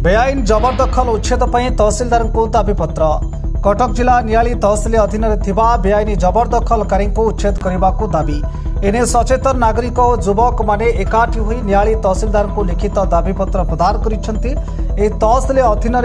बेआईन जबरदखल उच्छेद तहसिलदार को दाबीपत्र। कटक जिला नियाली तहसिल अधीन बेआईन जबरदखलकारी उच्छेद करने को दाबी। एने सचेतन नागरिक और युवक माने एकाठी हुई नियाली तहसिलदार को लिखित दाबीपत्र प्रदान करिसेंती। तहसिल अधीन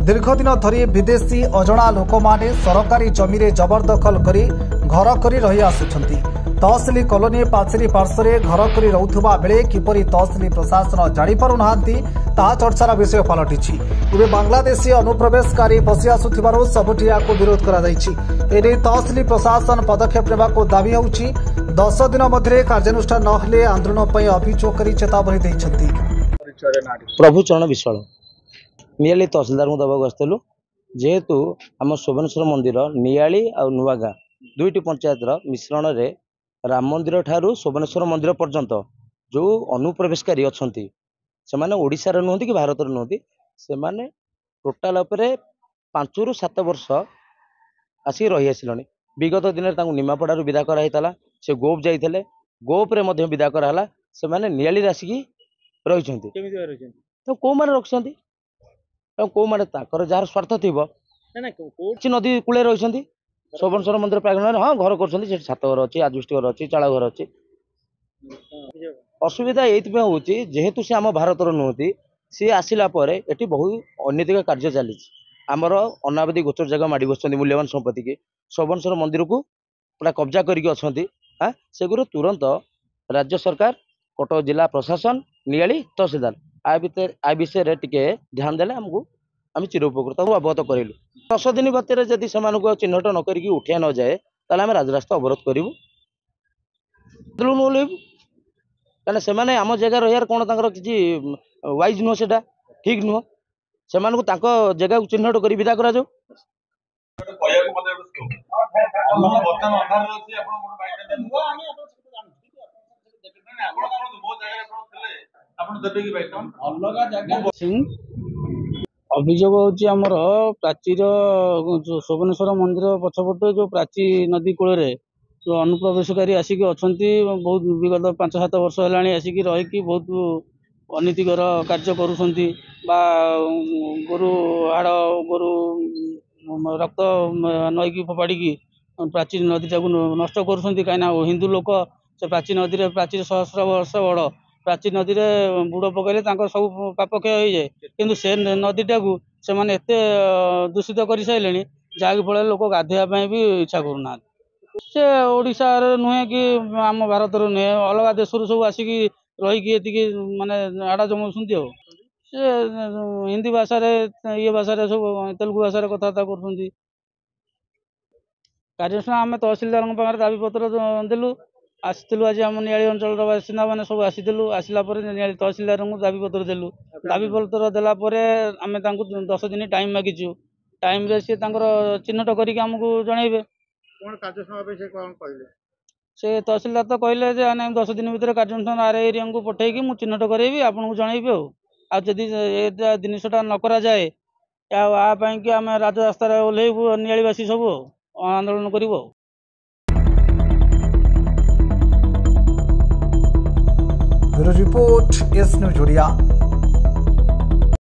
दीर्घदिन धरी विदेशी अजणा लोक माने सरकारी जमी रे जबरदखल करी घर करी रही आसुछंती। तहसिल कॉलोनी पाचेरी पार्श्व घर करी रहुथुबा बेले किपरि तहसिल प्रशासन जानि पारु नाहांती ताहा चर्चार विषय पलटिछि। इबे बांग्लादेशी अनुप्रवेशकारी पशि आसुथिबारु सबुठी याको विरोध करा जायछि। एने तहसिल प्रशासन पदक्षेप नेबाको दाबी होउछि। 10 दिन मध्य कार्यानुष्ठान न हेले आंदोलन पई अभियोग करी चेतावनी दैछंती। प्रभु चरण विश्वाल नियाली तहसिलदार को दबाक आसलु जेहेतु आम शोभनेश्वर मंदिर नियाली और नुआगाँ दुईटी पंचायत मिश्रण रे राम मंदिर ठारू शोभनेश्वर मंदिर पर्यंत जो अनुप्रवेशकारी अच्छा से ओडिशार नुहति कि भारत नुहति से टोटाल 5 ରୁ 7 वर्ष आसिक रही आसिले। विगत दिन में निमापड़ारू विदा कराइला से गोप जाइए गोप्रे विदा कराला से नियाली आसिक रही तो कौ मैंने रखिंट कौ मैंने जार स्वार्थ थी नदी कूले रही शोभनेश्वर मंदिर प्रांगण हाँ घर कर छात घर अच्छी आजबेस्ट घर अच्छी चाल घर अच्छी। असुविधा ये हूँ जेहेतु सी आम भारत नुहति सी आसला ये बहुत अनैतिक कार्य चली आमर अनावधि गोचर जगह माड़ी बस मूल्यवान संपत्ति की शोभनेश्वर मंदिर को पूरा कब्जा करके हाँ से तुरंत राज्य सरकार कटक जिला प्रशासन नियाली तहसिलदार आ विषय टिके ध्यान देले आमको आम चिर उपकृत अवगत करूँ। 10 दिन भितर जदि से चिन्हट न करी उठिया न जाए ताले आम राजरास्ता अवरोध करूँ कहीं आम जगह रही कौन किसी वाइज नुह से ठीक नुह से जगह चिन्हट कर विदा करा जाऊ। अभियोग होमर प्राचीर शोभनेश्वर मंदिर पछपट जो प्राची नदी कूल जो अनुप्रवेशकारी आसिक अच्छा बहुत विगत 5-7 वर्ष है आसिक रहीकि बहुत अनीतिकर कार्य करुँच गोरु हाड़ गोरु रक्त नईकी फोपाड़ी प्राची नदीटा नष्ट करुँच कहीं हिंदू लोक से प्राची नदी प्राची सहस्र वर्ष बड़ प्राची नदी में बुड़ पकड़े सब पाप क्षय हो जाए किंतु से नदीटा को से दूषित कर सारे जहाँकि फल लोक गाधोवाई भी इच्छा करूना से ओडिशा नुहे कि आम भारत नुहे अलग देश सब आसिक रही माने आड़ा जमाऊँ से हिंदी भाषा ये भाषा सब तेलुगु भाषा कथबार्ता कर कार्यानुष्ठान आम तहसिलदार पाखे दाबीपत्र देलु आसलु आज आम नियाली अंचल बासिंदा मैंने सब आसलु आसला नियाली तहसिलदार को दाबीपत्र देलु दाबीपत्र देलापर आम 10 दिन टाइम मागिचु टाइम रे सी चिन्हट करके आमको जनइबे से तहसिलदार तो कहले 10 दिन भीतर कार्यानुष्ठान आर एरिया को पठेगी मुझे चिन्हट करेबी आपको जनइबी आदि जिनसा न करा जाए कि आम राजरास्तार ओह्लैबू नियालीवासी सब आंदोलन करूँ। Report S news Odia.